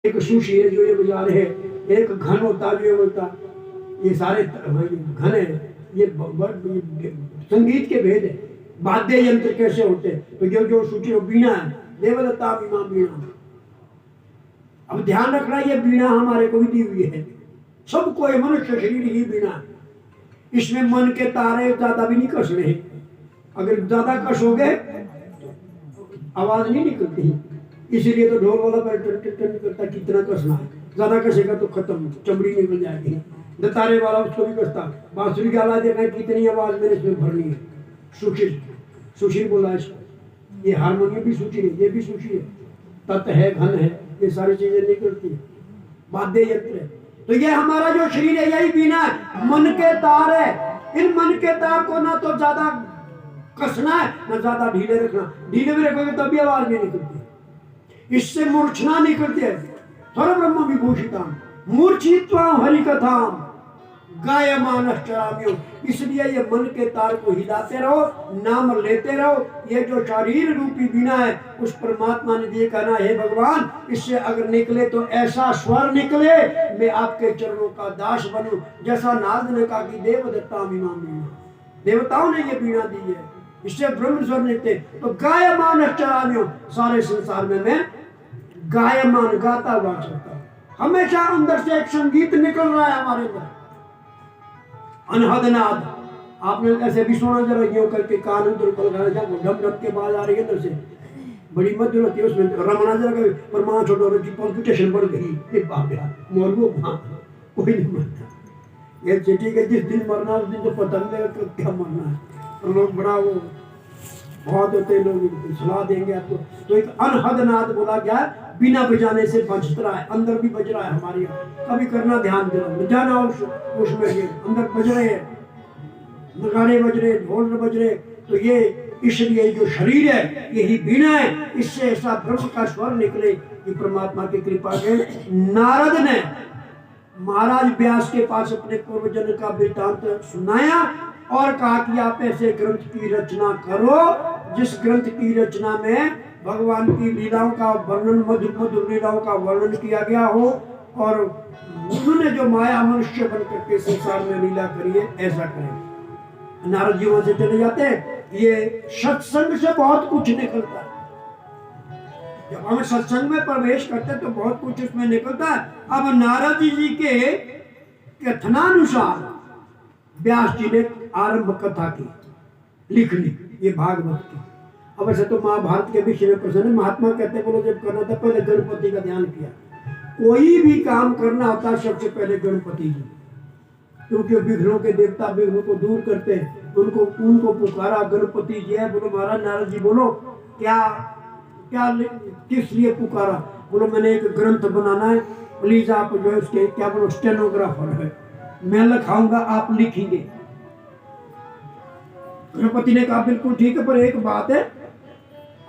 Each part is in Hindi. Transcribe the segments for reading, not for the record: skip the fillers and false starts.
एक सुशी है जो ये बजा रहे, एक घन होता जो ये बोलता, ये सारे घन है। ये संगीत के भेद है। वाद्य यंत्र कैसे होते हैं, तो जो सूची हो बीणा है, देवदत्ता बीणा बीणा। अब ध्यान रखना, ये बीणा हमारे को भी दी हुई है सबको, ये मनुष्य शरीर ही बीणा है। इसमें मन के तारे ज्यादा भी नहीं कस रहे, अगर ज्यादा कसोगे आवाज नहीं निकलती, इसीलिए तो ढोल वाला करता कितना कसना है, ज्यादा कसेगा तो खत्म, चमड़ी निकल जाएगी। दतारे वाला उसको भी कसता, बांसुरी गाला देखना कितनी आवाज मेरे इसमें भरनी है। सुशील सुशील बोला इसको, ये हारमोनियम भी सुशील है, ये भी सुशील है, तत् है, घन है, ये सारी चीजें नहीं करती है, वाद्य यंत्र है। तो ये हमारा जो शरीर है यही बीना है, मन के तार है। इन मन के तार को ना तो ज्यादा कसना है ना ज्यादा ढीले रखना, ढीले भी रखोगे तब भी आवाज नहीं निकलती, इससे मूर्छना निकलती है। सर्व ब्रह्म विभूषिताम मूर्छित्वाम हरिकथाम गायमानश्चराम्यो। इसलिए ये मन के तार को हिलाते रहो, नाम लेते रहो। ये जो शरीर रूपी बीना है उस परमात्मा ने ये कहना है भगवान, इससे अगर निकले तो ऐसा स्वर निकले मैं आपके चरणों का दास बनूं। जैसा नारद ने कहा कि देवदत्ता इमाम बीना, देवताओं ने ये बीना दी है, इससे ब्रह्म स्वर निकले। तो गायमानश्चराम्यो, सारे संसार में मैं गायमान गाता हुआ चलता हूं। हमेशा अंदर से एक संगीत निकल रहा है हमारे अंदर, अनहद नाद। आपने ऐसे भी सुना जरा यूं करके कान उधर को लगाना, जब ढम ढम के बात आ रही है अंदर से, बड़ी मधुर होती है उसमें। रमना जरा परमाणु छोड़ो की पॉलिटिशियन बढ़ गई, ये बाप यार मोरगो कोई नहीं मरता। ये चिट्ठी के जिस दिन मरना उस दिन तो पता नहीं क्या मरना है, और लोग बड़ा वो बहुत होते लोग सलाह देंगे आपको। तो एक अनहद नाद बोला गया, बिना बजाने से बज रहा है, अंदर भी बज रहा है हमारी। कभी करना ध्यान देना, जाना उसमें ये अंदर बज रहे हैं, नगाड़े बज रहे, ढोल बज रहे। तो ये इसलिए जो शरीर है यही बीना है, इससे ऐसा ब्रह्म का स्वर निकले कि परमात्मा की कृपा के। नारद ने महाराज व्यास के पास अपने पूर्वजन्म का वृत्तांत सुनाया और कहा कि आप ऐसे ग्रंथ की रचना करो जिस ग्रंथ की रचना में भगवान की लीलाओं का वर्णन, मधुर मधुर लीलाओं का वर्णन किया गया हो, और उन्होंने जो माया मनुष्य बनकर के संसार में लीला करी है ऐसा करें। नारद जी वहां से चले जाते हैं। ये सत्संग से बहुत कुछ निकलता है, जब हम सत्संग में प्रवेश करते हैं तो बहुत कुछ उसमें निकलता है। अब नारद जी के कथनानुसार व्यास जी ने आरंभ कथा की लिखनी, ये भागवत की। अब ऐसे तो महाभारत के विषय में प्रश्न है, महात्मा कहते बोलो जब करना था पहले गणपति का ध्यान किया। कोई भी काम करना होता है सबसे पहले गणपति जी, क्योंकि विघ्नों के देवता विघ्नों को दूर करते हैं। उनको पुकारा, गणपति जी है। बोलो महाराज नारद जी बोलो क्या क्या किस लिए पुकारा? बोलो मैंने एक ग्रंथ बनाना है, प्लीज आप जो है उसके क्या बोलो स्टेनोग्राफर है, मैं लिखाऊंगा आप लिखेंगे। गणपति ने कहा बिल्कुल ठीक है, पर एक बात है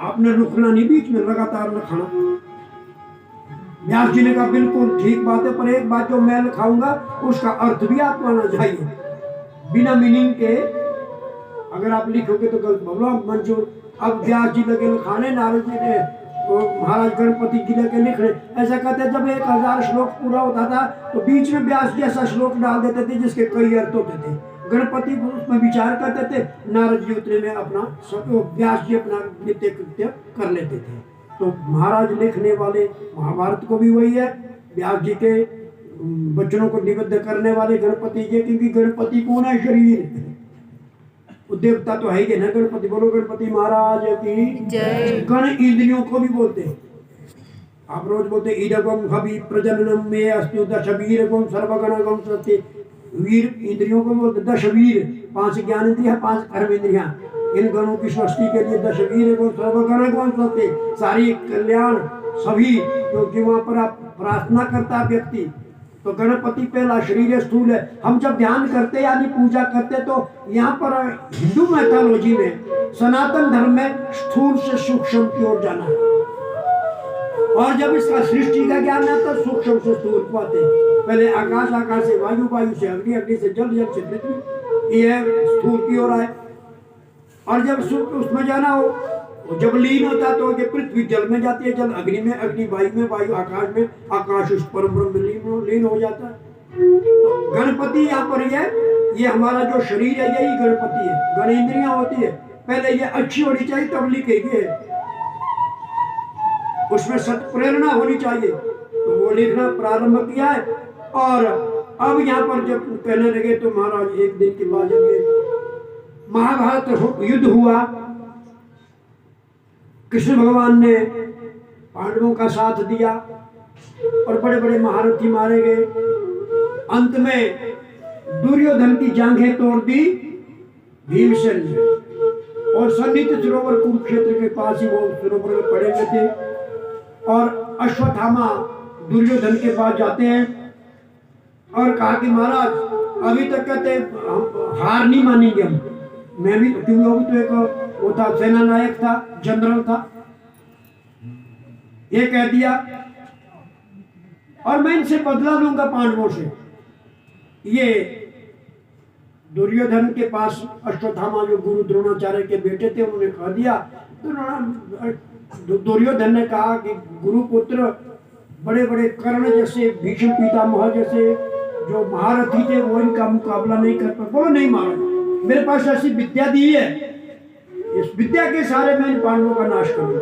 आपने रुकना नहीं, बीच में लगातार लिखाना। व्यास जी ने कहा बिल्कुल ठीक बात है, पर एक बात जो मैं लिखाऊंगा उसका अर्थ भी आपको आना चाहिए। बिना मीनिंग के अगर आप लिखोगे तो गलत। बोलो मंजूर। अब व्यास जी लगे लिखाने, नारद जी ने महाराज गणपति जी लगे लिखने। ऐसा कहते हैं जब 1000 श्लोक पूरा होता था तो बीच में व्यास जी ऐसा श्लोक डाल देते थे जिसके कई अर्थ होते थे। गणपति उसमें विचार करते थे, नारद जी उतने में अपना व्यास जी अपना नित्य कृत्य कर लेते थे। तो महाराज लिखने वाले महाभारत को भी वही है, व्यास जी के वचनों को निबद्ध करने वाले गणपति जी, क्योंकि गणपति कौन है? शरीर, देवता तो है ही ना गणपति। बोलो गणपति महाराज की जय। गण इंद्रियों को भी बोलते हैं, आप रोज बोलते इदगम हवि प्रजननम में अस्तु दशवीरगम सर्वगणगम सत्य। वीर इंद्रियों को बोलते दशवीर, 5 ज्ञान इंद्रिया, 5 कर्म इंद्रिया। इन गणों की सृष्टि के लिए दशवीरगम सर्वगणगम सत्य, सारी कल्याण सभी क्योंकि वहां पर आप प्रार्थना करता व्यक्ति। तो गणपति पहला शरीर स्थूल है। हम जब ध्यान करते यानी पूजा करते तो यहाँ पर हिंदू मैथोलॉजी में सनातन धर्म में स्थूल से सूक्ष्म की ओर जाना है, और जब इसका सृष्टि का ज्ञान है तो सूक्ष्म से स्थूल को आते हैं। पहले आकाश, आकाश से वायु, वायु से अग्नि, अग्नि से जल, जल से पृथ्वी, ये स्थूल की ओर आए। और जब उसमें जाना हो और जब लीन होता है तो ये पृथ्वी जल में जाती है, जल अग्नि में, अग्नि वायु में, वायु आकाश में, आकाश उस परम ब्रह्म में लीन हो जाता है। तो गणपति यहाँ पर ये हमारा जो शरीर है यही गणपति है। गणेंद्रियां होती है, पहले ये अच्छी होनी चाहिए तब लिखेगी, उसमें सत प्रेरणा होनी चाहिए, तो वो लिखना प्रारंभ किया है। और अब यहाँ पर जब कहने लगे तो महाराज एक दिन के बाद जब ये महाभारत युद्ध हुआ, कृष्ण भगवान ने पांडवों का साथ दिया और बड़े बड़े महारथी मारे गए। अंत में दुर्योधन की जांघें तोड़ दी भीमसेन ने, और सन्निहित सरोवर कुरुक्षेत्र के पास ही वो सरोवर में पड़े हुए थे। और अश्वत्थामा दुर्योधन के पास जाते हैं और कहा कि महाराज अभी तक कहते हार नहीं मानेंगे हम, मैं भी क्योंकि वो भी तो एक वो था, सेना नायक था, जनरल था, ये कह दिया और मैं इनसे बदला लूंगा पांडवों से। ये दुर्योधन के पास अश्वत्थामा जो गुरु द्रोणाचार्य के बेटे थे उन्होंने कह दिया। तो दुर्योधन ने कहा कि गुरुपुत्र बड़े बड़े कर्ण जैसे, भीष्म पितामह जैसे जो महारथी थे वो इनका मुकाबला नहीं कर पाए। बोलो नहीं महाराज, मेरे पास ऐसी विद्या दी है, इस विद्या के सहारे मैं इन पांडवों का नाश करूंगा।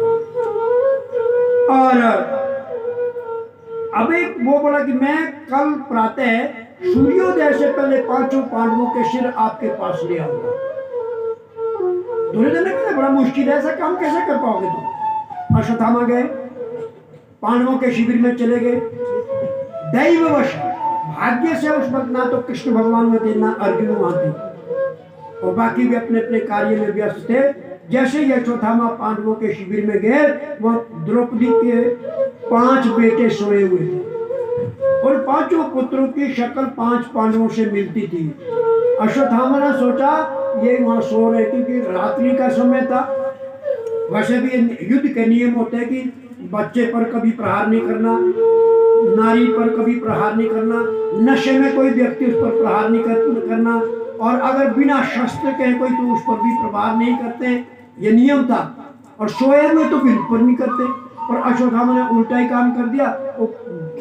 और अब एक वो बोला कि मैं कल प्रातः सूर्योदय से पहले पांचों पांडवों के सिर आपके पास ले आऊंगा। दुर्योधन ने कहा बड़ा मुश्किल है, ऐसा काम कैसे कर पाओगे तुम। अश्वत्थामा गए, पांडवों के शिविर में चले गए। दैववश भाग्य से उस वक्त ना तो कृष्ण भगवान में थे ना अर्जुन वहां थे, और बाकी भी अपने अपने कार्य में व्यस्त थे। जैसे ही अश्वत्थामा पांडवों के शिविर में गए, वह द्रौपदी के 5 बेटे सोए हुए थे और पांचों पुत्रों की शक्ल 5 पांडवों से मिलती थी। अश्वत्थामा ने सोचा ये वहां सो रहे, क्योंकि रात्रि का समय था। वैसे भी युद्ध के नियम होते हैं कि बच्चे पर कभी प्रहार नहीं करना, नारी पर कभी प्रहार नहीं करना, नशे में कोई व्यक्ति उस पर प्रहार नहीं करना, और अगर बिना शस्त्र के कोई तो उस पर भी प्रहार नहीं करते, ये नियम था। और सोए हुए तो बिल्कुल नहीं करते। और अश्वत्थामा ने उल्टा ही काम कर दिया।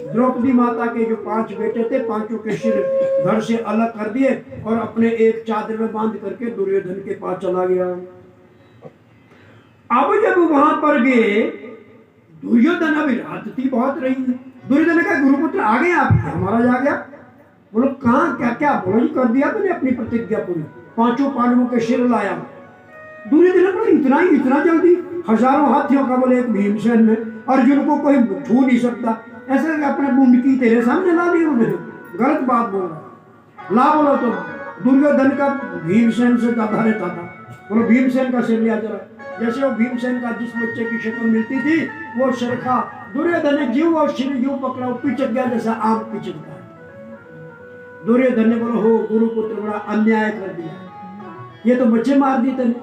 द्रौपदी माता के जो 5 बेटे थे, पांचों के सिर घर से अलग कर दिए और अपने एक चादर में बांध करके दुर्योधन के पास चला गया। अब जब वहां पर गए, दुर्योधन अभी रात थी बहुत रही है। दुर्योधन ने कहा गुरुपुत्र आ गए आप, हमारा आ गया। बोलो कहाँ क्या क्या, बोलो जी कर दिया मैंने अपनी प्रतिज्ञा पूरी, 5 पांडवों के सिर लाया। दुर्योधन ने बोला इतना जल्दी, हजारों हाथियों का बोले एक भीमसेन में, अर्जुन को कोई छू नहीं सकता, ऐसे अपने मुंडकी तेरे सामने ला ली उन्होंने, गलत बात बोल रहा ला। बोलो तो दुर्योधन का भीमसेन से ज्यादा रहता था। बोलो भीमसेन का सिर लिया जरा। जैसे वो भीमसेन का जिस बच्चे की शक्ल मिलती थी वो सिर खा, दुर्योधन ने जीव और सिर जीव पकड़ा, पिचक गया जैसा आम पिचकता है। दुर्योधन ने बोला हो गुरुपुत्र बड़ा अन्याय कर दिया, ये तो बच्चे मार दिए तेने,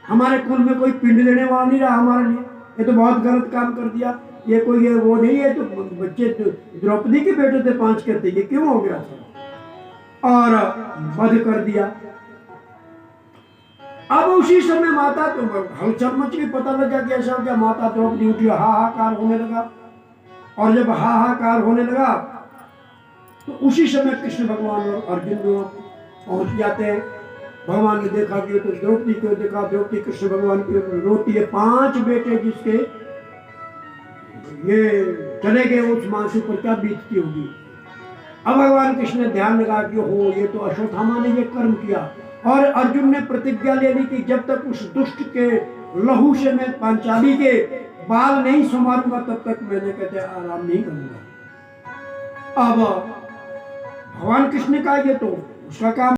हमारे कुल में कोई पिंड देने वाला नहीं रहा हमारे लिए, ये तो बहुत गलत काम कर दिया। ये कोई ये वो नहीं है, तो बच्चे द्रौपदी के बेटे थे 5 करते, ये क्यों हो गया और वध कर दिया। अब उसी समय माता तो हलचल मच गई, पता लगा कि ऐसा हो गया। माता द्रौपदी उठी, हाहाकार होने लगा, और जब हाहाकार होने लगा तो उसी समय कृष्ण भगवान और अर्जुन पहुंच जाते हैं। भगवान ने देखा कि तो द्रौपदी को देखा, द्रौपदी कृष्ण भगवान की रोती है। 5 बेटे जिसके ये चले गए, उस मानसू पर क्या बीतती होगी। अब भगवान कृष्ण ने ध्यान लगा कि हो ये तो अश्वत्थामा ने ये कर्म किया, और अर्जुन ने प्रतिज्ञा ले ली कि जब तक उस दुष्ट के लहू से मैं पांचाली के बाल नहीं संवारूंगा तब तक मैंने कहते आराम नहीं करूंगा। अब भगवान कृष्ण का ये तो उसका काम